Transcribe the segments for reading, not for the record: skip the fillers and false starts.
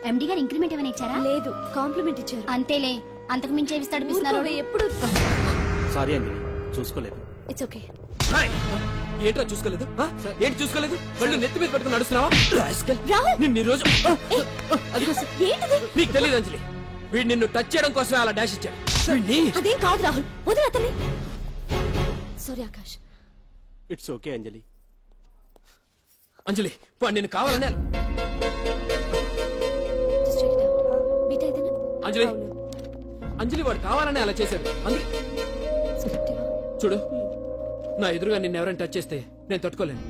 ఎండి గారు ఇంక్రిమెంట్ ఏమైనా ఇచ్చారా? లేదు, కాంప్లిమెంట్ ఇచ్చారు. అంతేలే, అంతకు మించి ఏమిస్తాడు ఎప్పుడు. సారీ అండి, చూసుకోలేదు. It's okay. ఏంట్రా చూసుకోలేదు? ఏంటి చూసుకోలేదు? వాళ్ళు నెత్తి మీద పెట్టుకుని నడుస్తున్నావా? నిన్ను ఈ రోజు నీకు తెలియదు అంజలి, వీడు నిన్ను టచ్ చేయడం కోసమే అలా డాష్ ఇచ్చాడు. అదేం కాదు రాహుల్, వదిలే అతన్ని. సారీ ఆకాష్. ఇట్స్ ఓకే అంజలి. అంజలి వాడు నిన్ను కావాలనే అంజలి అంజలి వాడు కావాలనే అలా చేశాడు. చూడు, నా ఎదురుగా నిన్ను ఎవరైనా టచ్ చేస్తే నేను తట్టుకోలేను.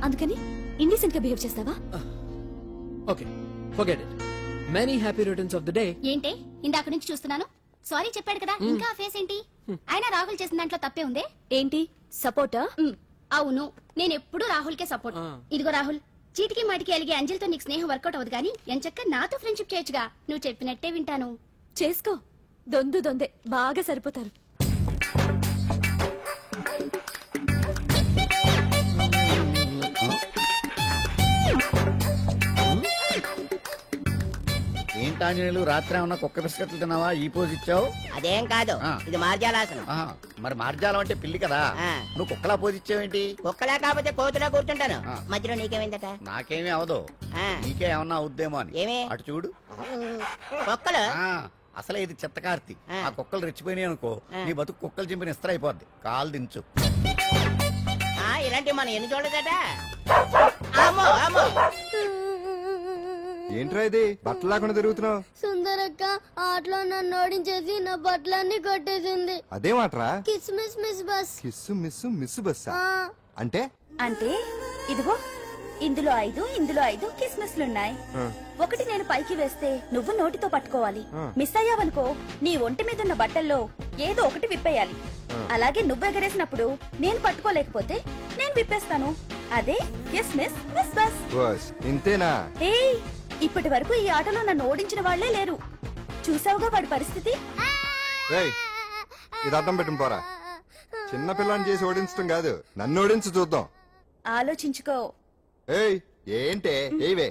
అందుకని ఇండిసెంట్ గా బిహేవ్ చేస్తావా? Okay, forget it. Many happy returns of the day. ఏంటి ఇందాక నుంచి చూస్తున్నాను? సారీ చెప్పాడు కదా, ఇంకా ఆ ఫేస్ ఏంటి? అయినా రాహుల్ చేసిన దాంట్లో తప్పే ఉందే. ఏంటి సపోర్టా? అవును, నేను ఎప్పుడు రాహుల్ కే సపోర్ట్. ఇదిగో రాహుల్, చీటికి మాటికి అలిగే అంజలితో నీకు స్నేహం వర్కౌట్ అవ్వదు గానీ ఎంచక్క నాతో ఫ్రెండ్షిప్ చేయొచ్చుగా. నువ్వు చెప్పినట్టే వింటాను. చేసుకో, దొందే బాగా సరిపోతారు. ఏంటాంజనేయులు, రాత్రి ఏమన్నా కుక్క బిస్కెట్లు తిన్నావా? ఈ పోజ్ ఇచ్చావు. అదేం కాదు, ఇది మార్జాలాసనం. మరి మార్జాలం అంటే పిల్లి కదా, నువ్వు కుక్కలా పోజ్ ఇచ్చావేంటి? కుక్కలా కాకపోతే కోతులా కూర్చుంటాను. మధ్యలో నీకేమైందట? నాకేమీ అవదు, నీకే ఏమన్నా అవుద్దేమో అని. ఏమి? అటు చూడు. కుక్కలు అసలే ఇది చెత్తకార్తి. ఆ కుక్కలు రెచ్చిపోయినాయి అనుకో, నీ బతుకు కుక్కలు చింపిన ఇస్త్ర అయిపోద్ది. కాలు దించు. ఇలాంటి మనం ఎన్ని చూడదట. ఏంట్రా ఇది బట్టలు లేకుండా తిరుగుతున్నావు? సుందరక్క ఆటలో నన్ను ఓడించేసి నా బట్టలన్నీ కొట్టేసింది. అదేమాట్రా? Kiss miss miss bus. Kiss miss miss bus అంటే? అంటే ఇదిగో ఇందులో 5 కిస్మిస్లున్నాయి. ఒకటి నేను పైకి వేస్తే నువ్వు నోటితో పట్టుకోవాలి. మిస్ అయ్యావనుకో నీ ఒంటి మీద ఉన్న బట్టల్లో ఏదో ఒకటి విప్పేయాలి. అలాగే నువ్వు ఎగరేసినప్పుడు నేను పట్టుకోలేకపోతే నేను విప్పేస్తాను. అదే కిస్మిస్ మిస్ బస్. ఇంతేనా? ఏయ్, ఇప్పటి వరకు ఈ ఆటలో నన్ను ఓడించిన వాళ్లే లేరు. చూసావుగా వాడి పరిస్థితి. ఇది అర్థం పెట్టుకుని పోరా. చిన్న పిల్లని చేసి ఓడించడం కాదు, నన్ను ఓడించి చూద్దాం. ఆలోచించుకో. ఏయ్ ఏంటే? ఏవే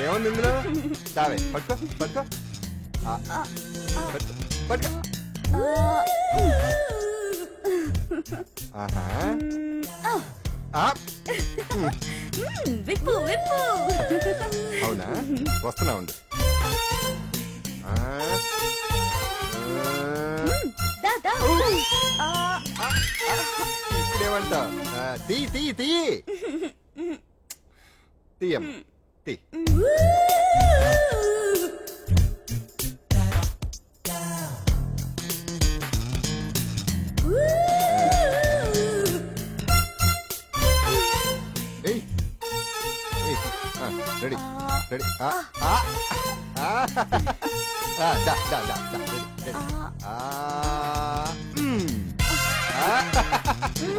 ఏముంది ఇందులో? దావే పట్టుకో పట్టుకో పట్టుకో. విప్పు విప్పు. అవునా, వస్తున్నా ఉండు. ఇప్పుడేమంటా? తీ తీ తీ తీయం తీ. Ready ready.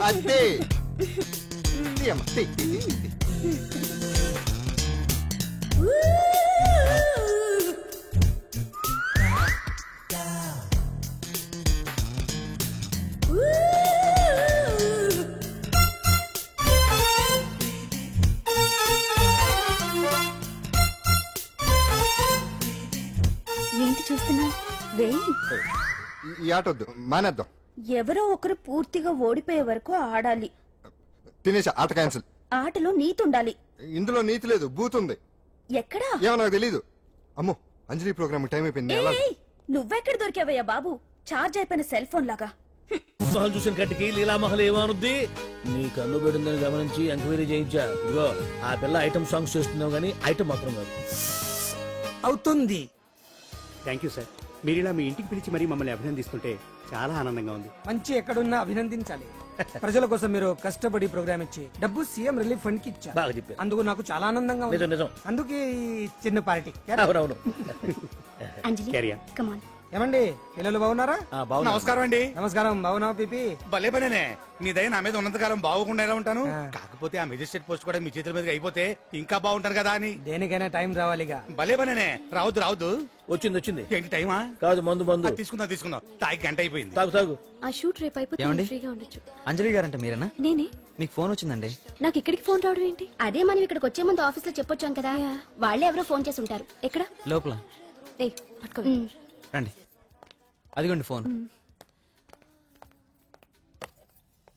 అదే తీయమ్మ తీ తీ తీ తీ. ఏంటి చూస్తున్నా? వేయి. ఈ ఆట వద్దు, మానేద్దాం. ఎవరో ఒకరు పూర్తిగా ఓడిపోయే వరకు ఆడాలి. తినేసా, ఆట క్యాన్సిల్. ఆటలో నీతి ఉండాలి. ఇందులో నీతి లేదు, బూత్ ఉంది. ఎక్కడా? ఏమో నాకు తెలీదు. అమ్మో, అంజలి ప్రోగ్రామ్ టైం అయిపోయింది. నువ్వెక్కడ దొరికావయ్యా బాబు? చార్జ్ అయిపోయిన సెల్ ఫోన్ లాగా. ఉత్సాహం చూసిన కట్టికి లీలామహల్ ఏమనుద్ది? నీ కన్ను పెడిందని గమనించి ఎంక్వైరీ చేయించా. ఇదిగో ఆ పిల్ల ఐటమ్ సాంగ్స్ చేస్తున్నావు గానీ ఐటమ్ మాత్రం కాదు. అవుతుంది. థ్యాంక్ యూ సార్, మీరు ఇలా మీ ఇంటికి పిలిచి మరీ మమ్మల్ని అభినందిస్తుంటే చాలా ఆనందంగా ఉంది. మంచి ఎక్కడున్నా అభినందించాలి. ప్రజల కోసం మీరు కష్టపడి ప్రోగ్రామ్ ఇచ్చి డబ్బు సీఎం రిలీఫ్ ఫండ్ కి ఇచ్చారు. బాగా చెప్పారు. అందుకు నాకు చాలా ఆనందంగా ఉంది. నిజం. అందుకే ఈ చిన్న పార్టీ. అవునవును. అంజలి, కమ్ ఆన్. ఏమండి పిల్లలు బాగున్నారా? నమస్కారం అండి. నమస్కారం. బాగున్నావు పిపి? భలే పనేనే. మీ దయ నా మీద ఉన్నంతకాలం బాగుకుండా ఎలా ఉంటాను. కాకపోతే ఆ మెజిస్ట్రేట్ పోస్ట్ కూడా మీ చేతుల మీద అయిపోతే ఇంకా బాగుంటారు కదా అని. దేనికైనా టైం రావాలిగా. భలే పనేనే. రావద్దు. వచ్చింది. ఏంటి టైమా? కాదు, మందు. తీసుకుందాం. తాగి గంట అయిపోయింది. తాగు. ఆ షూట్ రేపు అయిపోతే ఫ్రీగా ఉండొచ్చు. అంజలి గారంటే మీరేనా? నేనే. మీకు ఫోన్ వచ్చిందండి. నాకు ఇక్కడికి ఫోన్ రావడం ఏంటి? అదే మనం ఇక్కడికి వచ్చే ముందు ఆఫీస్ లో చెప్పొచ్చాం కదా, వాళ్ళే ఎవరో ఫోన్ చేసి ఉంటారు. ఎక్కడ? లోపల. ఏయ్ పట్టుకో. రండి, అదిగోండి ఫోన్.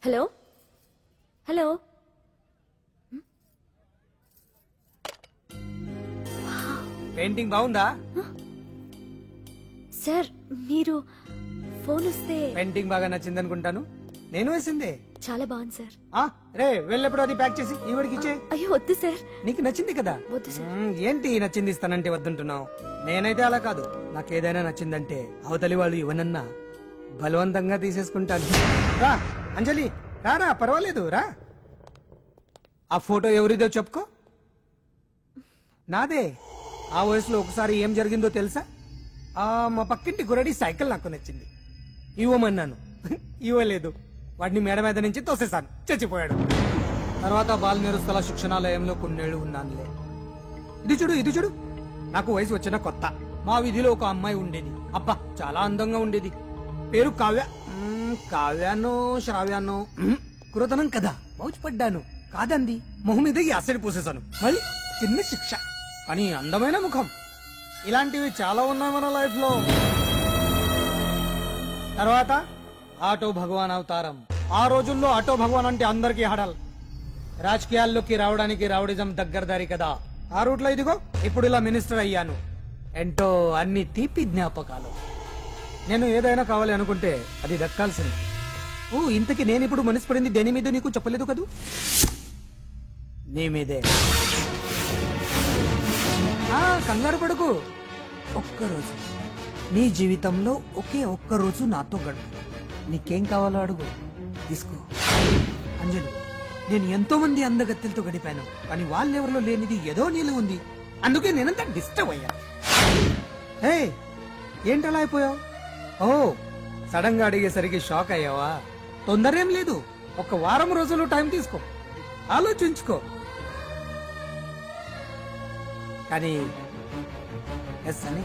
Hello hello. పెయింటింగ్ బాగుందా? సార్ మీరు ఫోన్ వస్తే. పెయింటింగ్ బాగా నచ్చింది అనుకుంటాను. నేను వేసిందే. చాలా బాగుంది సార్. రే వెళ్ళప్పుడు అది ప్యాక్ చేసి ఈవిడికి ఇచ్చే. అయ్యో వద్దు సార్. నీకు నచ్చింది కదా. వద్దు సార్. ఏంటి నచ్చింది ఇస్తానంటే వద్దంటున్నావు? నేనైతే అలా కాదు. నాకేదైనా నచ్చిందంటే అవతలి వాళ్ళు ఇవ్వనన్నా బలవంతంగా తీసేసుకుంటాను. రా అంజలి, రా పర్వాలేదు రా. ఆ ఫోటో ఎవరిదో చెప్పుకో. నాదే. ఆ వయసులో ఒకసారి ఏం జరిగిందో తెలుసా? మా పక్కింటి గురడి సైకిల్ నాకు నచ్చింది, ఇవ్వమన్నాను, ఇవ్వలేదు. వాడిని మేడ మీద నుంచి తోసేశాను, చచ్చిపోయాడు. తర్వాత బాలనేరుస్థల శిక్షణాలయంలో కొన్నేళ్లు ఉన్నానులే. ఇది చూడు, నాకు వయసు వచ్చిన కొత్త. మా వీధిలో ఒక అమ్మాయి ఉండేది. అబ్బా చాలా అందంగా ఉండేది. పేరు కావ్య. కావ్యానో శ్రావ్యానో కురతనం కదా. మౌచిపడ్డాను. కాదంది. మొహం మీద యాసిడ్ పూసేశాను. మళ్ళీ చిన్న శిక్ష, కానీ అందమైన ముఖం. ఇలాంటివి చాలా ఉన్నాయి మన లైఫ్ లో. తర్వాత ఆటో భగవాన్ అవతారం. ఆ రోజుల్లో ఆటో భగవాన్ అంటే అందరికీ హడల్. రాజకీయాల్లోకి రావడానికి రౌడిజం దగ్గరదారి కదా. ఆ రూట్లో ఇదిగో ఇప్పుడు ఇలా మినిస్టర్ అయ్యాను. ఏంటో అన్ని తీపి జ్ఞాపకాలు. నేను ఏదైనా కావాలి అనుకుంటే అది దక్కాల్సింది. ఇంతకీ నేను ఇప్పుడు మనసు పడింది దేని మీద నీకు చెప్పలేదు కదూ? నీ మీదే. కంగారు పడకు. ఒక్కరోజు నీ జీవితంలో ఒక్క రోజు నాతో గడుపు. నీకేం కావాలో అడుగు, తీసుకో. అంజలి, నేను ఎంతో మంది అందగత్తెలతో గడిపాను, కానీ వాళ్ళెవరిలో లేనిది ఏదో నీళ్ళు ఉంది. అందుకే నేనంతా డిస్టర్బ్ అయ్యా. ఏంటలా అయిపోయావు? సడన్ గా అడిగేసరికి షాక్ అయ్యావా? తొందరేం లేదు. ఒక వారం రోజులు టైం తీసుకో, ఆలోచించుకో. కానీ ఎస్ అని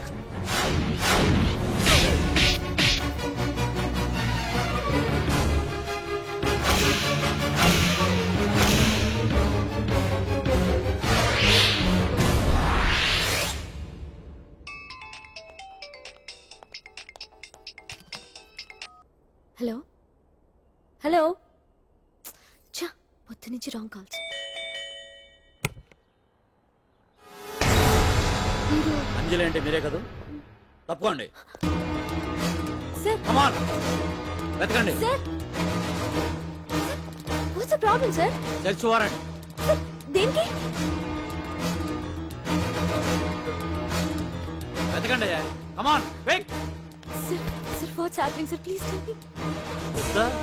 హలో హలో. చా పొద్దు నుంచి రాంగ్ కాల్స్. అంజలి అంటే మీరే కదా? తప్పుకోండి. సార్ వెతకండి. Sir what's the problem sir? Search warrant. దేనికి? వెతకండి. Come on quick. Sir what's happening sir? Please tell me. Sir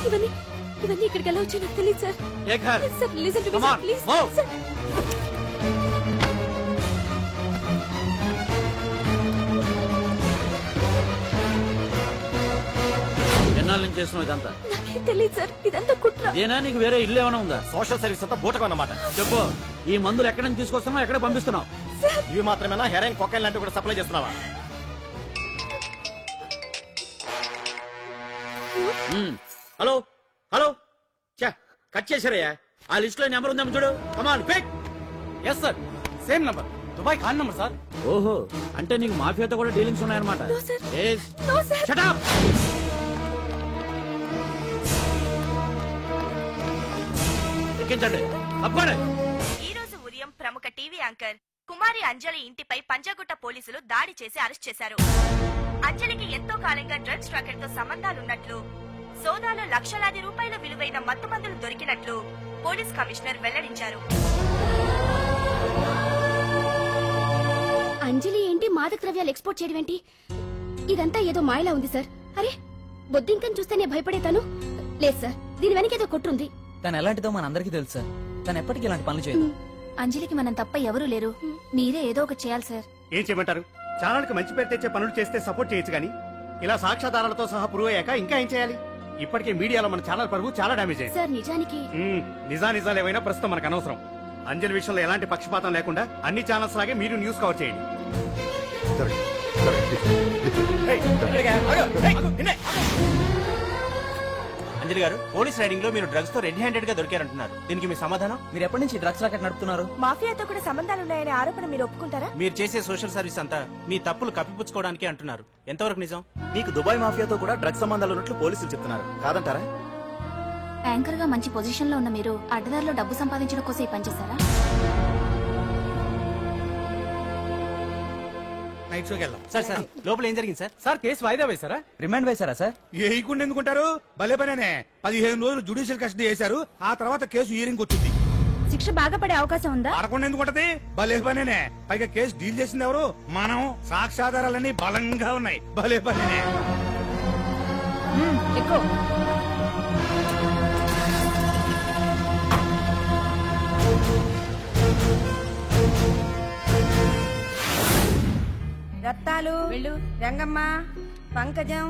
ఇవన్నీ ఇక్కడికి ఎలా వచ్చాయో నాకు తెలియదు sir. Sir listen to me sir, please. ఎన్నాళ్ళ నుంచి చేస్తున్నావు ఇదంతా? నాకేం తెలియదు సార్, ఇదంతా కుట్ర. ఇదేనా నీకు వేరే ఇల్లు ఏమైనా ఉందా? సోషల్ సర్వీస్ అంతా బూటకం అన్నమాట. చెప్పు, ఈ మందులు ఎక్కడి నుంచి తీసుకొస్తున్నావు, ఎక్కడ పంపిస్తున్నావు? ఇవి మాత్రమేనా? హెరాయిన్, కొకైన్ లాంటివి కూడా సప్లై చేస్తున్నావా? హలో కట్ చేశారయ్యా. ఆ లిస్ట్ లో నెంబర్ ఉందేమో చూడు. Come on quick. Yes sir, same number, Dubai Khan number sir. ఓహో, అంటే నీకు మాఫియాతో కూడా డీలింగ్స్ ఉన్నాయన్నమాట. Shut up. ఎక్కించండి. అబ్బాడే. ఈ రోజు ఉదయం ప్రముఖ టీవీ యాంకర్ కుమారి అంజలి ఇంటిపై పంజాగుట్ట పోలీసులు దాడి చేసి అరెస్ట్ చేశారు. అంజలికి ఎంతో కాలంగా డ్రగ్స్ ట్రాకెట్ తో సంబంధాలున్నట్లు, సోదాలో లక్షలాది రూపాయల విలువైన మత్తుమందులు దొరికినట్లు పోలీస్ కమిషనర్ వెల్లడించారు. అంజలి ఏంటి మాదక ద్రవ్యాలు ఎక్స్పోర్ట్ చేయడం ఏంటి? ఇదంతా ఏదో మాయలా ఉంది సార్. అరే బొద్దింకని చూస్తేనే భయపడేతాను. లేదు సార్, దీని వెనకేదో కొట్టుంది. తను ఎలాంటిదో మనందరికీ తెలుసు సార్. తను ఎప్పటికీ ఇలాంటి పనులు చేయదు. అంజలికి మనం తప్ప ఎవరూ లేరు. మీరే ఏదో ఒకటి చేయాలి సార్. ఏం చేయమంటారు? ఛానల్కి మంచి పేరు తెచ్చే పనులు చేస్తే సపోర్ట్ చేయొచ్చు కానీ ఇలా సాక్ష్యాధారాలతో సహా ప్రూవ్ అయ్యాక ఇంకా ఏం చేయాలి? ఇప్పటికే మీడియాలో మన ఛానల్ పరువు చాలా డామేజ్ అయింది. సార్ నిజానికి నిజాలు ఏమైనా ప్రస్తుతం మనకు అనవసరం. అంజలి విషయంలో ఎలాంటి పక్షపాతం లేకుండా అన్ని ఛానల్స్ లాగే మీరు న్యూస్ కవర్ చేయండి. అంజలి గారు, పోలీస్ రైడింగ్ లో మీరు డ్రగ్స్ తో రెడ్ హ్యాండెడ్ గా దొరికారంటున్నారు. దీనికి మీ సమాధానం? మీరు ఎప్పటి నుంచి డ్రగ్స్ రాకెట్ నడుపుతున్నారు? మాఫియాతో కూడా సంబంధాలున్నాయనే ఆరోపణ మీరు ఒప్పుకుంటారా? మీరు చేసే సోషల్ సర్వీస్ అంతా మీ తప్పులు కప్పిపుచ్చుకోవడానికి అంటున్నారు. ఎంతవరకు నిజం? మీకు దుబాయ్ మాఫియాతో కూడా డ్రగ్స్ సంబంధాలు ఉన్నట్లు పోలీసులు చెప్తున్నారు. కాదంటారా? యాంకర్ గా మంచి పొజిషన్ లో ఉన్న మీరు అడ్డదారిలో డబ్బు సంపాదించడం కోసం ఈ పనిచేస్తారా? నైట్ షోకి వెళ్దాం. సార్ సార్ లోపల ఏం జరిగింది సార్? సార్ కేసు వాయిదా వేశారా? రిమాండ్ వేశారా సార్? వేయకుండా ఎందుకుంటారు? భలే పనేనే. 15 రోజులు జుడిషియల్ కస్టడీ చేశారు. ఆ తర్వాత కేసు హియరింగ్ వచ్చింది. శిక్ష బాగా పడే అవకాశం ఉందా? పడకుండా ఎందుకుంటది? భలే పనేనే. పైగా కేసు డీల్ చేసింది ఎవరు? మనం. సాక్ష్యాధారాలన్నీ బలంగా ఉన్నాయి. భలే పనేనే. ఎక్కువ రత్తాలు, రంగమ్మ, పంకజం,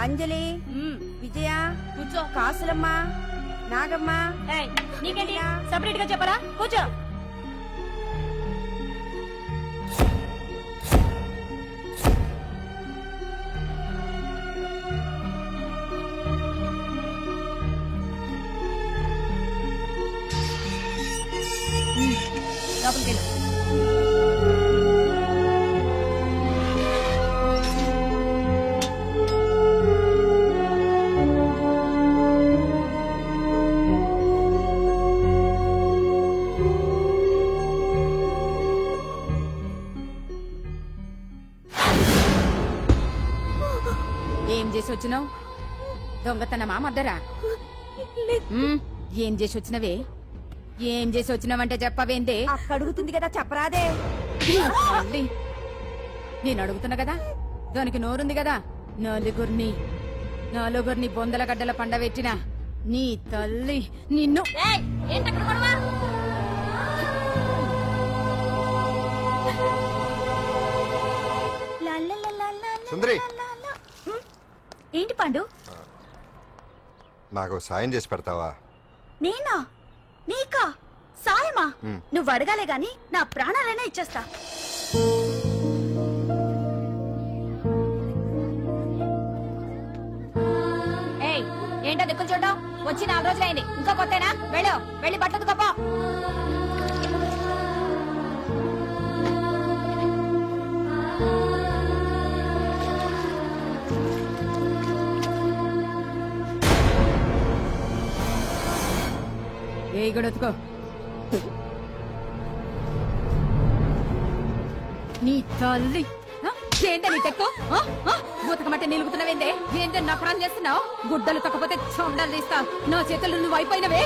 అంజలి, విజయ, కాసులమ్మ, నాగమ్మ. నీకేంటి సపరేట్ గా చెప్పరా? కూర్చో. లోపలికి వెళ్ళు. ఏం చేసి వచ్చినావు? దొంగతనమా మద్దరా? ఏం చేసి వచ్చినవే? ఏం చేసి వచ్చినావంటే చెప్పవేందే? అడుగుతుంది కదా చెప్పరాదే. నేను అడుగుతున్నా కదా, దానికి నోరుంది కదా. నలుగురిని బొందల గడ్డల పండబెట్టిన నీ తల్లి నిన్ను. సుందరి, ఏంటి పండు? నాకు సాయం చేసి పెడతావా? నేనా? నీకా సాయమా? నువ్వు అడగాలే గాని నా ప్రాణాలైనా ఇచ్చేస్తా. ఏంటో దిక్కులు చూడడం? వచ్చి 4 రోజులైంది, ఇంకా కొత్తేనా? వెళ్ళి బట్టలు గొప్ప. ఏ గొడవతుకో. నీ తల్లి ఏంటే నీ తెక్కు? బూతకమంటే నిలుగుతున్నావేందే? ఏంటే నకరం చేస్తున్నావు? గుడ్డలు తొక్కపోతే చొండలు తీస్తా. నా చేతులు నువ్వు అయిపోయినవే.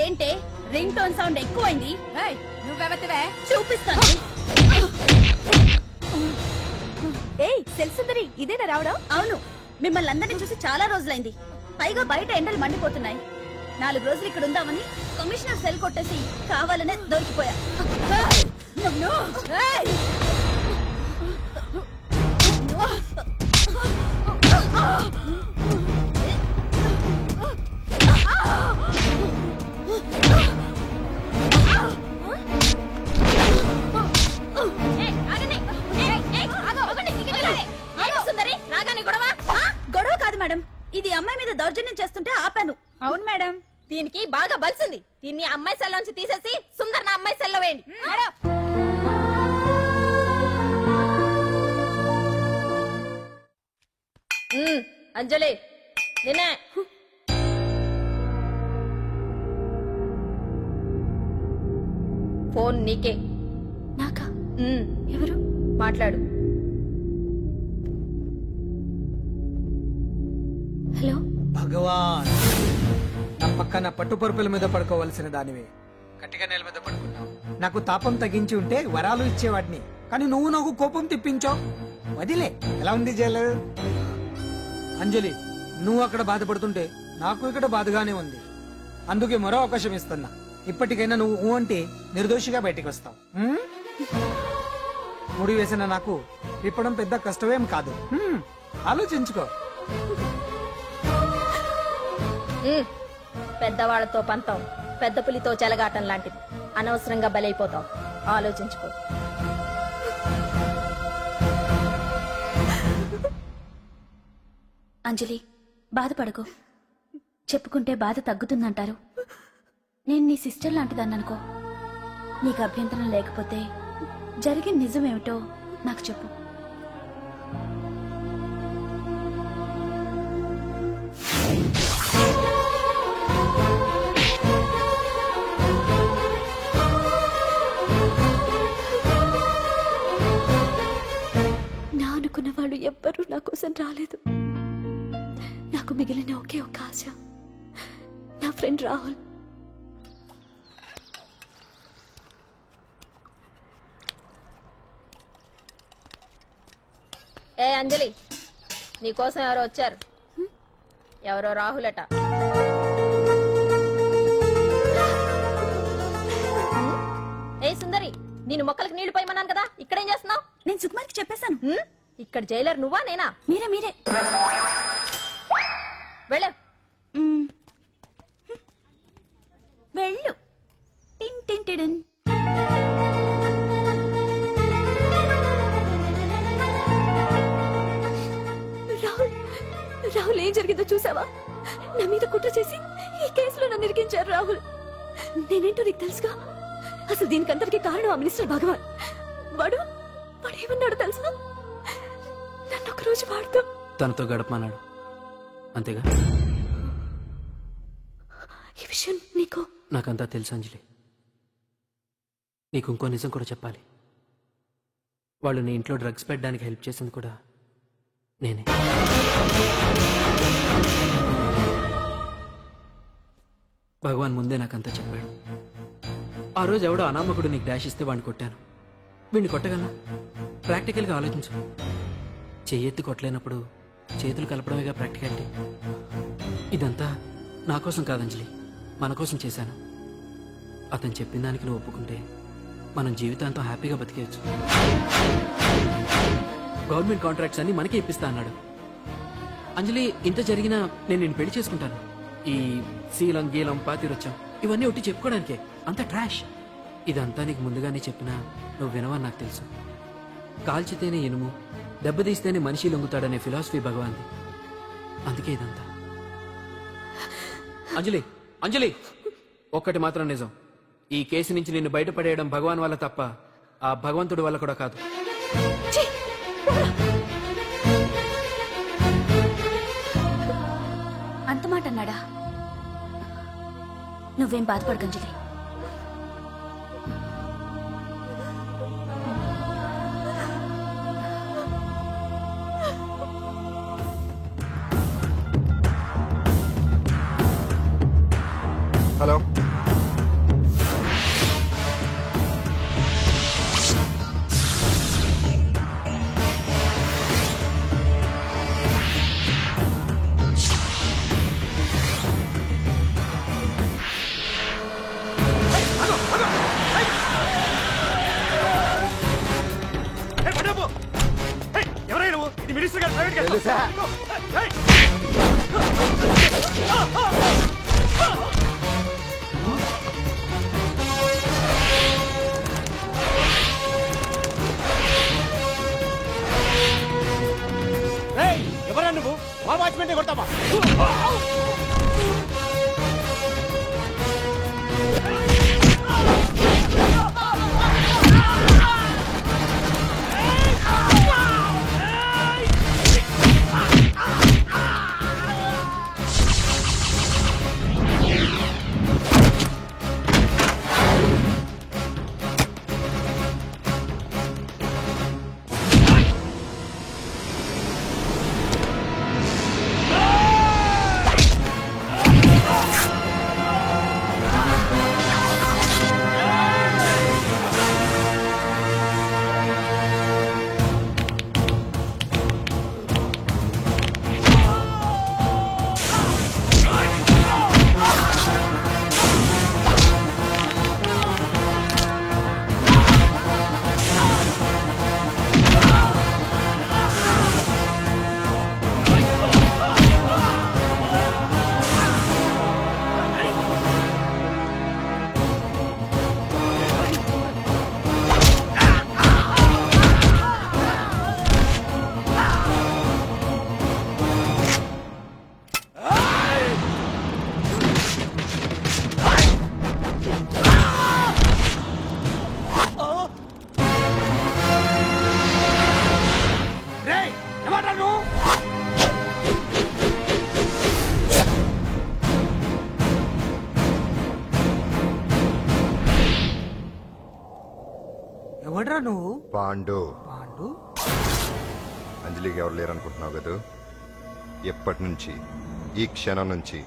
ఏంటే రింగ్ టోన్ సౌండ్ ఎక్కువైంది? నువ్వెవతివే? చూపిస్తాను. ఏయ్ సెల్సుందరి, ఇదేనా రావడం? అవును, మిమ్మల్ని అందరినీ చూసి చాలా రోజులైంది. పైగా బయట ఎండలు మండిపోతున్నాయి. 4 రోజులు ఇక్కడ ఉందామని కమిషనర్ సెల్ కొట్టేసి కావాలనే దొరికిపోయా. గొడవ కాదు మేడం, ఇది అమ్మాయి మీద దౌర్జన్యం చేస్తుంటే ఆపాను. అవును మేడం, దీనికి బాగా బలిసింది. దీన్ని అమ్మాయి సెల్లోంచి తీసేసి సుందర్ నా అమ్మాయి సెల్లో వేయండి. అంజలి నిన్నే. ఫోన్ నీకే. నాకా? ఎవరు? మాట్లాడు. హలో భగవాన్, నా పక్కన పట్టుపరుపుల మీద పడుకోవలసిన దానివే గట్టిగా నేల మీద పడుకున్నావు. నాకు తాపం తగ్గించి ఉంటే వరాలు ఇచ్చేవాడిని, కానీ నువ్వు నాకు కోపం తెప్పించావు. వదిలే. ఎలా ఉంది జైలర్? అంజలి, నువ్వు అక్కడ బాధపడుతుంటే నాకు ఇక్కడ బాధగానే ఉంది. అందుకే మరో అవకాశం ఇస్తున్నా. ఇప్పటికైనా నువ్వు అంటే నిర్దోషిగా బయటికి వస్తావు. ముడి వేసిన నాకు విప్పడం పెద్ద కష్టమేం కాదు. ఆలోచించుకో. పెద్దవాళ్లతో పంతం పెద్ద పులితో చెలగాటం లాంటిది. అనవసరంగా బలైపోతావు. ఆలోచించుకో. అంజలి, బాధపడకు. చెప్పుకుంటే బాధ తగ్గుతుందంటారు. నేను నీ సిస్టర్ లాంటిదన్ననుకో. నీకు అభ్యంతరం లేకపోతే జరిగిన నిజమేమిటో నాకు చెప్పు. నా అనుకున్న వాళ్ళు ఎవ్వరూ నా కోసం రాలేదు. నాకు మిగిలిన ఒకే ఒక ఆశ నా ఫ్రెండ్ రాహుల్. ఏ అంజలి, నీకోసం ఎవరో వచ్చారు. ఎవరో రాహుల్ అట. ఏ సుందరి, నేను మొక్కలకు నీళ్లు పోయమన్నాను కదా, ఇక్కడేం చేస్తున్నావు? నేను సుకుమార్కి చెప్పేశాను. ఇక్కడ జైలర్ నువ్వా నేనా? మీరే వెళ్ళ. వెళ్ళు. టిన్ టిన్ టిడిన్. రాహుల్, ఏం జరిగిందో చూసావా? నా మీద కుట్ర చేసి ఈ కేసులో నన్ను ఇరికించారు రాహుల్. నేనేంటో నీకు తెలుసుగా. అసలు దీనికంతటికి కారణం ఆ మినిస్టర్ భగవాన్. వాడు ఏమన్నాడు తెలుసా? నన్ను ఒక రోజు వాడుతూ తనతో గడపమన్నాడు. అంతేగా? ఈ విషయం నీకు నాకంతా తెలుసు అంజలి. నీకు ఇంకో నిజం కూడా చెప్పాలి. వాళ్ళు నీ ఇంట్లో డ్రగ్స్ పెట్టడానికి హెల్ప్ చేసింది కూడా నేనే. భగవాన్ ముందే నాకంతా చెప్పాడు. ఆ రోజు ఎవడో అనామకుడు నీకు డాష్ ఇస్తే వాడిని కొట్టాను. వీడిని కొట్టగలనా? ప్రాక్టికల్గా ఆలోచించు. చెయ్యెత్తి కొట్టలేనప్పుడు చేతులు కలపడమేగా ప్రాక్టికాలిటీ. ఇదంతా నా కోసం కాదంజలి, మన కోసం చేశాను. అతను చెప్పిన దానికి నువ్వు ఒప్పుకుంటే మనం జీవితాంతం హ్యాపీగా బతికేయచ్చు. గవర్నమెంట్ కాంట్రాక్ట్స్ అన్ని మనకే ఇప్పిస్తా అన్నాడు. అంజలి, ఇంత జరిగినా నేను నిన్ను పెళ్లి చేసుకుంటాను. ఈ శీలం గీలం పాతిరొచ్చాం ఇవన్నీ ఒట్టి చెప్పుకోవడానికే. అంత ట్రాష్. ఇదంతా నీకు ముందుగానే చెప్పినా నువ్వు వినవని నాకు తెలుసు. కాల్చితేనే ఇనుము, దెబ్బతీస్తేనే మనిషి లొంగుతాడనే ఫిలాసఫీ భగవాన్ది. అందుకే ఇదంతా. అంజలి, అంజలి, ఒక్కటి మాత్రం నిజం. ఈ కేసు నుంచి నిన్ను బయటపడేయడం భగవాన్ వల్ల తప్ప ఆ భగవంతుడి వల్ల కూడా కాదు. అంత మాట అన్నాడా? నువ్వేం బాధపడకు అంజలి. హలో, ఎవరైనా నువ్వు? ఇది మినిస్టర్ గారు ప్రైవేట్ గారు. తెలుసా? ఎవరా నువ్వు? మా వాచ్మెన్ కొడతావా? ఎవడ్రా నువ్వు? పాండు. పాండు? అంజలికి ఎవరు లేరనుకుంటున్నావు కదా? ఎప్పటి నుంచి, ఈ క్షణం నుంచి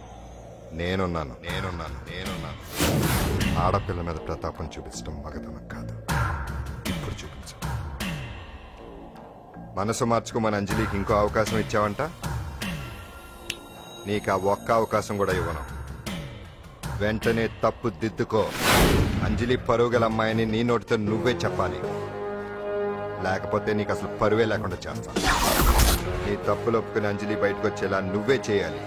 నేనున్నాను. ఆడపిల్ల మీద ప్రతాపం చూపించడం మగతనం కాదు. ఇప్పుడు చూపించు. మనసు మార్చుకోమని అంజలికి ఇంకో అవకాశం ఇచ్చావంట. నీకు ఆ ఒక్క అవకాశం కూడా ఇవ్వను. వెంటనే తప్పు దిద్దుకో. అంజలి పరువుగల అమ్మాయిని నీ నోటితో నువ్వే చెప్పాలి, లేకపోతే నీకు అసలు పరువే లేకుండా చేస్తా. నీ తప్పులు ఒప్పుకుని అంజలి బయటకు వచ్చేలా నువ్వే చేయాలి.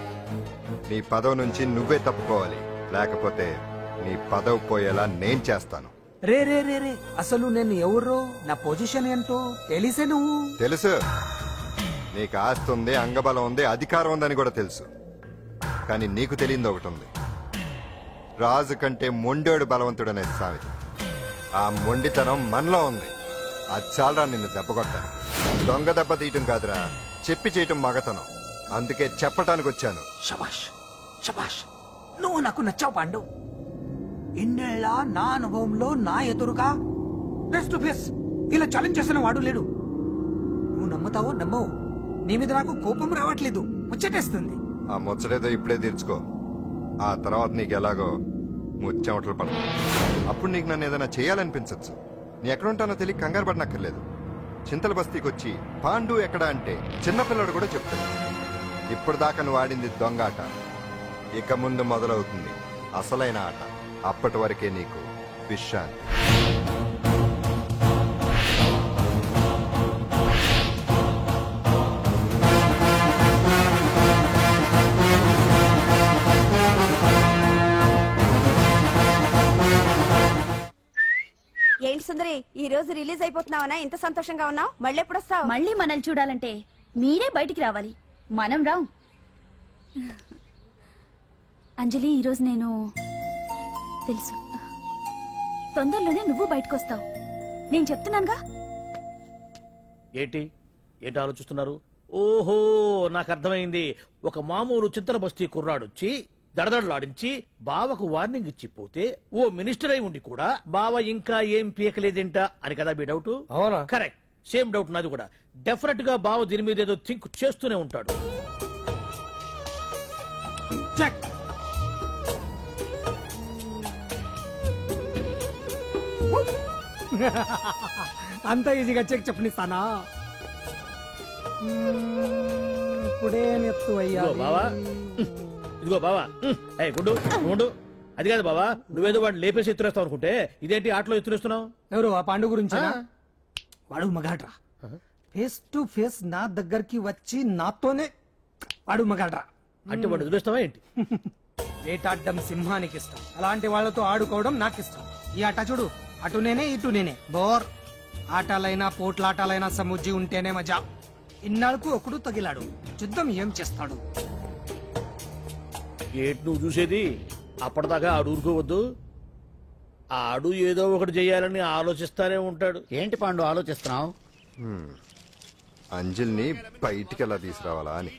నీ పదవి నుంచి నువ్వే తప్పుకోవాలి, లేకపోతే నీ పదవి పోయేలా నేను చేస్తాను. రే రే రే రే అసలు నేను ఎవరో, నా పొజిషన్ ఏంటో తెలిసే నువ్వు. తెలుసు. నీకు ఆస్తి ఉంది, అంగబలం ఉంది, అధికారం ఉందని కూడా తెలుసు. కానీ నీకు తెలియంది ఒకటి ఉంది. రాజు కంటే మొండోడు బలవంతుడనే సామెత. ఆ మొండితనం మనలో ఉంది. అది చాలరా నిన్ను దెబ్బకొట్టాను. దొంగ దెబ్బ తీయటం కాదురా, చెప్పి చేయటం మగతనం. అందుకే చెప్పటానికి వచ్చాను. శబాష్ శబాష్, నువ్వు నాకు నచ్చావు పాండు. ఇన్నేళ్ళ నా అనుభవంలో నా ఎదురుగా ఫేస్ టు ఫేస్ ఇలా ఛాలెంజ్ చేసిన వాడు లేడు. నువ్వు నమ్ముతావో నమ్మవు, నీ మీద నాకు కోపం రావట్లేదు, ముచ్చటేస్తుంది. ఆ ముచ్చటేదో ఇప్పుడే తీర్చుకో. ఆ తర్వాత నీకు ఎలాగో ముచ్చెమటలు పడతాయి. అప్పుడు నీకు నన్ను ఏదైనా చేయాలనిపించచ్చు. నీ ఎక్కడుంటానో తెలియ కంగారు పడనక్కర్లేదు. చింతల బస్తీకి వచ్చి పాండు ఎక్కడా అంటే చిన్నపిల్లడు కూడా చెప్తాడు. ఇప్పుడు దాకా నువ్వు ఆడింది దొంగ ఆట. ఇక ముందు మొదలవుతుంది అసలైన ఆట. అప్పటి వరకే నీకు విశ్రాంతి. ఏంటి సుందరి, ఈ రోజు రిలీజ్ అయిపోతున్నావనా? ఇంత సంతోషంగా ఉన్నావు? మళ్ళీ ఎప్పుడు వస్తావు? మళ్ళీ మనల్ని చూడాలంటే మీరే బయటికి రావాలి, మనం రాం. అంజలి, ఈరోజు నేను తెలుసు తొందరలోనే నువ్వు బయటకు వస్తావు, నేను చెప్తున్నానుగా. ఏంటి ఆలోచిస్తున్నారు? ఓహో, నాకు అర్థమైంది. ఒక మామూలు చింతల బస్తీ కుర్రాడొచ్చి దడదడలాడించి బావకు వార్నింగ్ ఇచ్చిపోతే ఓ మినిస్టర్ అయి ఉండి కూడా బావ ఇంకా ఏం పీకలేదేంట అని కదా మీ డౌట్? అవునా? కరెక్ట్, సేమ్ డౌట్ నాది కూడా. డెఫినెట్ గా బావ దీని మీద ఏదో థింక్ చేస్తూనే ఉంటాడు. అంత ఈజీగా చెక్ చెప్పనిస్తానా? ఇప్పుడే నెత్తు అయ్యా. ఇదిగో బావా, గుడ్డు గుండు. అది కాదు బావా, నువ్వేదో వాడిని లేపేసి ఎత్తురేస్తావు అనుకుంటే ఇదేంటి ఆటలో ఎత్తురేస్తున్నావు? ఎవరు ఆ పాండు గురించి? వాడు మగాడ్రా. ఫేస్ టు ఫేస్ నా దగ్గరికి వచ్చి నాతోనే వాడు మగాడ్రా. అంటే వాడు ఎదురేస్తావా ఏంటి? వేటాడ్డం సింహానికి ఇష్టం, అలాంటి వాళ్ళతో ఆడుకోవడం నాకు ఇష్టం. ఈ ఆట చూడు, అటు నేనే ఇటు నేనే. బోర్. ఆటలైనా పోట్లాటలైనా సముజ్జి ఉంటేనే మజా. ఇన్నాళ్ళకు ఒకడు తగిలాడు, యుద్ధం ఏం చేస్తాడు? ఏంటి నువ్వు చూసేది? అప్పటిదాకా ఆడు ఊరుకోవద్దు. ఆడు ఏదో ఒకటి చెయ్యాలని ఆలోచిస్తానే ఉంటాడు. ఏంటి పాండు ఆలోచిస్తున్నావు? అంజలిని బయటికి ఎలా తీసుకురావాలా అని.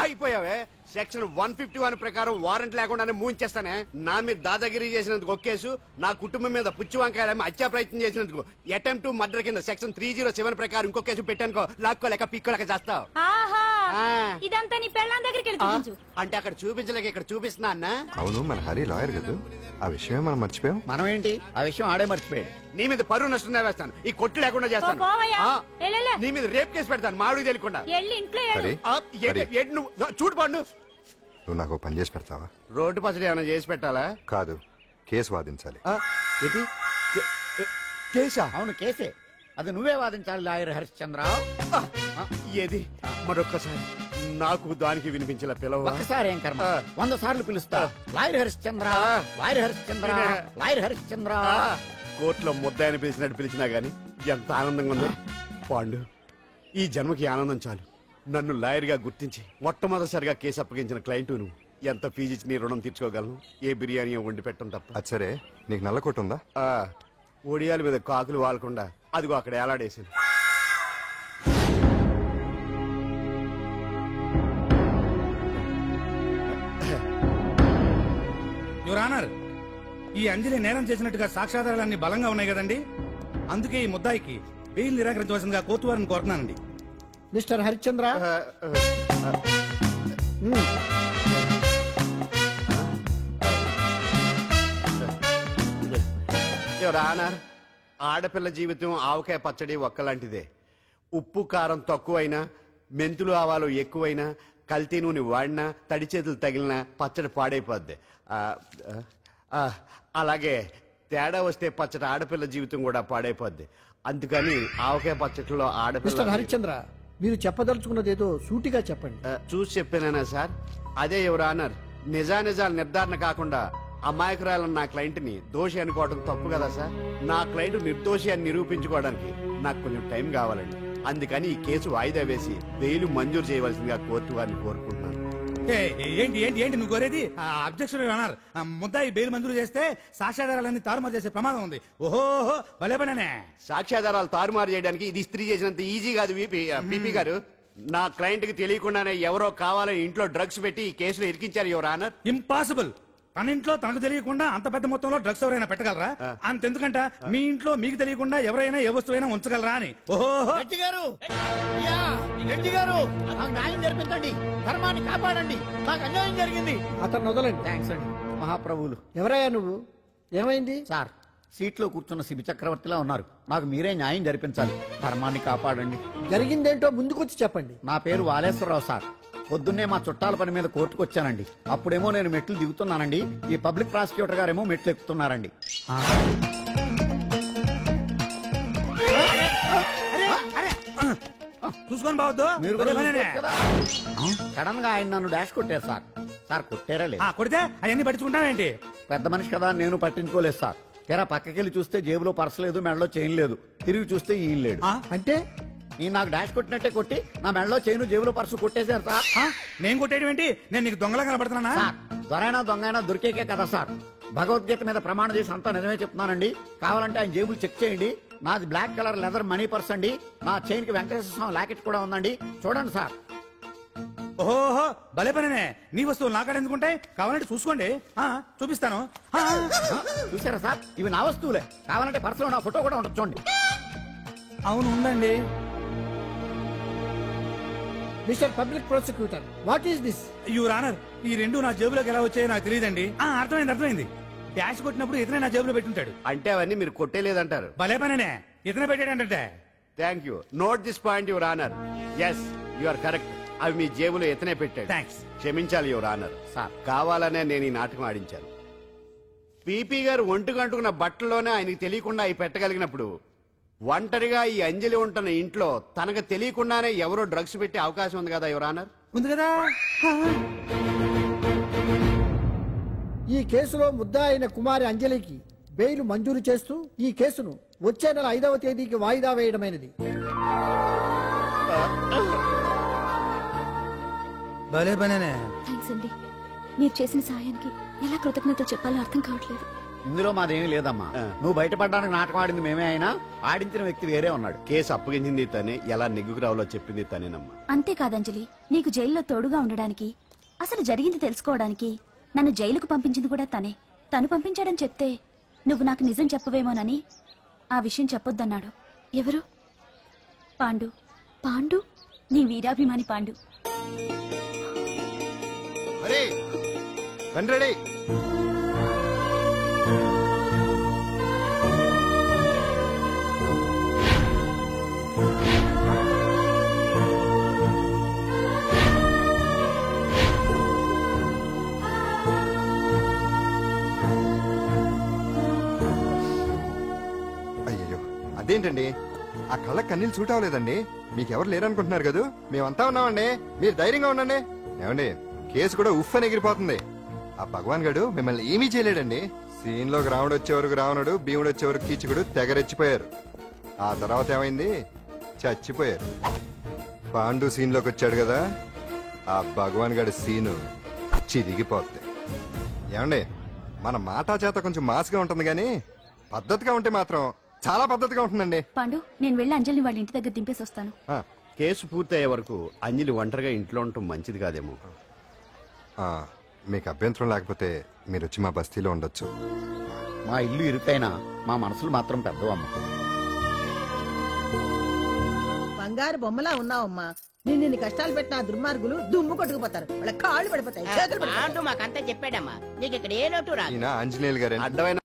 అయిపోయావే. సెక్షన్ 151 ప్రకారం వారెంట్ లేకుండానే మూయించేస్తానే. నా మీద దాదాగిరి చేసినందుకు ఒక కేసు, నా కుటుంబం మీద పుచ్చి వంకాయలు హత్యా ప్రయత్నం చేసినందుకు అటెంప్ట్ టు మర్డర్ కింద సెక్షన్ 307 ప్రకారం ఇంకో కేసు పెట్టానుకో, లాక్కోలేక పిక్కోలేక చేస్తావు. ఇదంతా నీ పెళ్ళాం దగ్గరికి వెళ్ళి అంటే అక్కడ చూపించలేక ఇక్కడ చూపిస్తున్నా అన్న. అవును, మన హరి లాయర్ కదా, ఆ విషయమే మనం మర్చిపోయాం. మనం ఏంటి ఆ విషయం ఆడే మర్చిపోయాడు. నీ మీద పరువు నష్టం వేస్తాను, ఈ కొట్టు లేకుండా చేస్తాను. నీ మీద రేప్ కేసు పెడతాను మాడు తెలియకుండా. హరి, నువ్వు చూడు పండు, నువ్వు నాకు పని చేసి పెడతావా? రోడ్డు పసడి ఏమైనా చేసి పెట్టాలా? కాదు, కేసు వాదించాలి. కేసా? అవును కేసే, అది నువ్వే వాదించాలి లాయర్ హరిశ్చంద్ర. ఏది మరొక్కసారి నాకు దానికి వినిపించిన పిలవ. ఒక్కసారి ఏం కర్మ, 100 సార్లు పిలుస్తా. Lawyer Harishchandra, lawyer Harishchandra, lawyer Harishchandra. కోర్టులో ముద్దాయని పిలిచినట్టు పిలిచినా గాని ఎంత ఆనందంగా ఉంది పాండు. ఈ జన్మకి ఆనందం చాలు. నన్ను లాయర్ గా గుర్తించి మొట్టమొదటిసారిగా కేసు అప్పగించిన క్లయింట్ నువ్వు. ఎంత ఫీజు ఇచ్చి నీ రుణం తీర్చుకోగలను? ఏ బిర్యానీ వండి పెట్టడం తప్ప. అది సరే, నీకు నల్ల కొట్టు ఉందా? ఒడియాల మీద కాకులు వాలకుండా అదిగో అక్కడ ఏలాడేసింది. యువర్ ఆనర్, ఈ అంజలి నేరం చేసినట్టుగా సాక్ష్యాధారాలన్నీ బలంగా ఉన్నాయి కదండి. అందుకే ఈ ముద్దాయికి బెయిల్ నిరాకరించవలసిందిగా కోర్టు వారిని కోరుతున్నానండి. మిస్టర్ హరిశ్చంద్ర, రానర్ ఆడపిల్ల జీవితం ఆవకాయ పచ్చడి ఒక్కలాంటిదే. ఉప్పు కారం తక్కువైనా, మెంతులు ఆవాలు ఎక్కువైనా, కల్తీ నూనె వాడినా, తడి చేతులు తగిలినా పచ్చడి పాడైపోద్ది. అలాగే తేడా వస్తే పచ్చడి ఆడపిల్ల జీవితం కూడా పాడైపోద్ది. అందుకని ఆవకాయ పచ్చడిలో ఆడపిల్ల. హరిశ్చంద్ర, మీరు చెప్పదలుచుకున్నది ఏదో సూటిగా చెప్పండి. చూసి చెప్పానా సార్? అదే యువర్ ఆనర్, నిజానిజాలు నిర్ధారణ కాకుండా అమాయకురాలన్న నా క్లయింట్ ని దోషి అనుకోవడం తప్పు కదా సార్. నా క్లయింట్ నిర్దోషి అని నిరూపించుకోవడానికి నాకు కొంచెం టైం కావాలండి. అందుకని ఈ కేసు వాయిదా వేసి బెయిల్ మంజూరు చేయవలసిందిగా కోర్టు వారిని కోరుకుంటున్నాను. ఏంటి ఏంటి ఏంటి నువ్వు కోరేది? అబ్జెక్షన్ అన్నారు. ముద్దాయి బెయిల్ మంజూరు చేస్తే సాక్ష్యాధారాలన్నీ తారుమారు చేసే ప్రమాదం ఉంది. ఓహో భలే పనే. సాక్ష్యాధారాలు తారుమారు చేయడానికి ఇది ఇస్త్రీ చేసినంత ఈజీ కాదు పీపీ గారు. నా క్లయింట్ కి తెలియకుండానే ఎవరో కావాలని ఇంట్లో డ్రగ్స్ పెట్టి ఈ కేసులో ఇరికించారు యువర్ ఆనర్. ఇంపాసిబుల్. తన ఇంట్లో తనకు తెలియకుండా అంత పెద్ద మొత్తంలో డ్రగ్స్ ఎవరైనా పెట్టగలరా? అంతెందుకంట మీ ఇంట్లో మీకు తెలియకుండా ఎవరైనా ఏ వస్తువైనా ఉంచగలరా అని. ఓహో గారు, నాకు న్యాయం జరిపించండి, ధర్మాన్ని కాపాడండి, నాకు అన్యాయం జరిగింది. అతను వదలండి. థ్యాంక్స్ అండి మహాప్రభువులు. ఎవరయ్యా నువ్వు? ఏమైంది? సార్, సీట్లో కూర్చున్న శిబి చక్రవర్తిలా ఉన్నారు. నాకు మీరే న్యాయం జరిపించాలి, ధర్మాన్ని కాపాడండి. జరిగిందేంటో ముందుకొచ్చి చెప్పండి. నా పేరు వాలేశ్వరరావు సార్. పొద్దున్నే మా చుట్టాల పని మీద కోర్టుకు వచ్చానండి. అప్పుడేమో నేను మెట్లు దిగుతున్నానండి, ఈ పబ్లిక్ ప్రాసిక్యూటర్ గారేమో మెట్లు ఎక్కుతున్నారండి. చూసుకొని బావద్దు. మీరు సడన్ గా ఆయన నన్ను డాష్ కొట్టారు సార్. సార్ కొట్టారా లేదు? కొడితే అవన్నీ పట్టించుకుంటానేంటి? పెద్ద మనిషి కదా, నేను పట్టించుకోలేదు సార్. తెరా పక్కకెళ్ళి చూస్తే జేబులో పర్స్ లేదు, మెడలో చైన్ లేదు. తిరిగి చూస్తే ఈయన లేడు. అంటే నేను నాకు డాష్ కొట్టినట్టే కొట్టి నా మెడలో చైను జేబులో పర్సు కొట్టేశారు సార్. నేను కొట్టేయడం ఏంటి? నేను నీకు దొంగలా కనబడుతున్నా? దొరైనా దొంగైనా దొరికేకే కదా సార్. భగవద్గీత మీద ప్రమాణం చేసి అంతా నిజమే చెప్తున్నానండి. కావాలంటే ఆయన జేబులు చెక్ చేయండి. నాది black colour leather money purse అండి. నా చైన్ కి వెంకటేశ్వర స్వామి లాకెట్ కూడా ఉందండి, చూడండి సార్. ఓహో భలే పనే. నీ వస్తువులు నాకాడ ఎందుకుంటాయి? కావాలంటే చూసుకోండి, చూపిస్తాను. చూసారా సార్, ఇవి నా వస్తువులే. కావాలంటే పర్సులో నా ఫోటో కూడా ఉండదు, చూడండి. అవును ఉందండి. Mister public prosecutor, what is this? Your honour, ఈ రెండు నా జేబులోకి ఎలా వచ్చాయో నాకు తెలియదండి. అర్థమైంది. డాష్ కొట్టినప్పుడు ఇతనే నా జేబులో పెట్టుంటాడు. అంటే అవన్నీ మీరు కొట్టేలేదంటారు? భలే పనే, ఇతనే పెట్టాడంటే. Thank you. Note this point your honour. Yes, you are correct. అవి మీ జేబులో ఇతనే పెట్టాడు. థ్యాంక్స్. క్షమించాలి యువర్ ఆనర్. సార్, కావాలనే నేను ఈ నాటకం ఆడించాను. పీపీ గారు ఒంటికంటుకున్న బట్టల్లోనే ఆయనకి తెలియకుండా అవి పెట్టగలిగినప్పుడు, ఒంటరిగా ఈ అంజలి ఉంటున్న ఇంట్లో తనకు తెలియకుండానే ఎవరో డ్రగ్స్ పెట్టే అవకాశం ఉంది కదా యువర్ ఆనర్? ఉంది కదా. ఈ కేసులో ముద్దా అయిన కుమారి అంజలికి బెయిల్ మంజూరు చేస్తూ ఈ కేసును వచ్చే నెల 5వ తేదీకి వాయిదా వేయడమైనది. భలే పనే. థ్యాంక్స్ అండి, మీరు చేసిన సహాయానికి ఎలా కృతజ్ఞతలు చెప్పాలో అర్థం కావట్లేదు. ఇందులో మాదేమీ లేదమ్మా. నువ్వు బయటపడడానికి నాటకం ఆడింది మేమే అయినా ఆడించిన వ్యక్తి వేరే ఉన్నాడు. కేసు అప్పగించింది తనే, ఎలా నెగ్గుకు రావాలో చెప్పింది తనేనమ్మా. అంతేకాదంజలి, నీకు జైల్లో తోడుగా ఉండడానికి, అసలు జరిగింది తెలుసుకోవడానికి నన్ను జైలుకు పంపించింది కూడా తనే. తను పంపించాడని చెప్తే నువ్వు నాకు నిజం చెప్పవేమోనని ఆ విషయం చెప్పొద్దన్నాడు. ఎవరు? పాండు. పాండు, నీ వీరాభిమాని పాండు. అదేంటండి, ఆ కళ్ళ కన్నీళ్ళు సూట్ అవ్వలేదండి. మీకెవరు లేరనుకుంటున్నారు కదా, మేమంతా ఉన్నామండి. మీరు ధైర్యంగా ఉండండి. ఏమండి, కేసు కూడా ఉఫ్ అని ఎగిరిపోతుంది. ఆ భగవాన్ గడు మిమ్మల్ని ఏమీ చేయలేడండి. సీన్ లోకి రావణుడు వచ్చే వరకు రావణుడు, భీముడు వచ్చే వరకు కీచుకుడు తెగరెచ్చిపోయారు. ఆ తర్వాత ఏమైంది? చచ్చిపోయారు. పాండు సీన్ లోకి వచ్చాడు కదా, ఆ భగవాన్ గడి సీను చిరిగిపోద్ది. ఏమండి, మన మాటా చేత కొంచెం మాస్గా ఉంటుంది గాని పద్ధతిగా ఉంటే మాత్రం చాలా పద్ధతిగా ఉంటుందండి. పాండు, నేను వెళ్ళి అంజలిని వాళ్ళ ఇంటి దగ్గర దింపేసి వస్తాను. కేసు పూర్తయ్యే వరకు అంజలి ఒంటరిగా ఇంట్లో ఉండటం మంచిది కాదేమో. మీకు అభ్యంతరం లేకపోతే మీరు వచ్చి మా బస్తీలో ఉండొచ్చు. మా ఇల్లు ఇరుకైనా మా మనసులు మాత్రం పెద్దవమ్మ. బంగారు బొమ్మలా ఉన్నావమ్మా. నిన్ను కష్టాలు పెట్టిన ఆ దుర్మార్గులు దుమ్ము కొట్టుకుపోతారు. వాళ్ళ కాళ్ళు పడిపోతాయి, చేతులు పడిపోతాయి. మాకంతా చెప్పాడమ్మా, నీకు ఇక్కడ ఏ లోటు రాదు. ఈయన ఆంజనేయులు గారు అడ్డమైన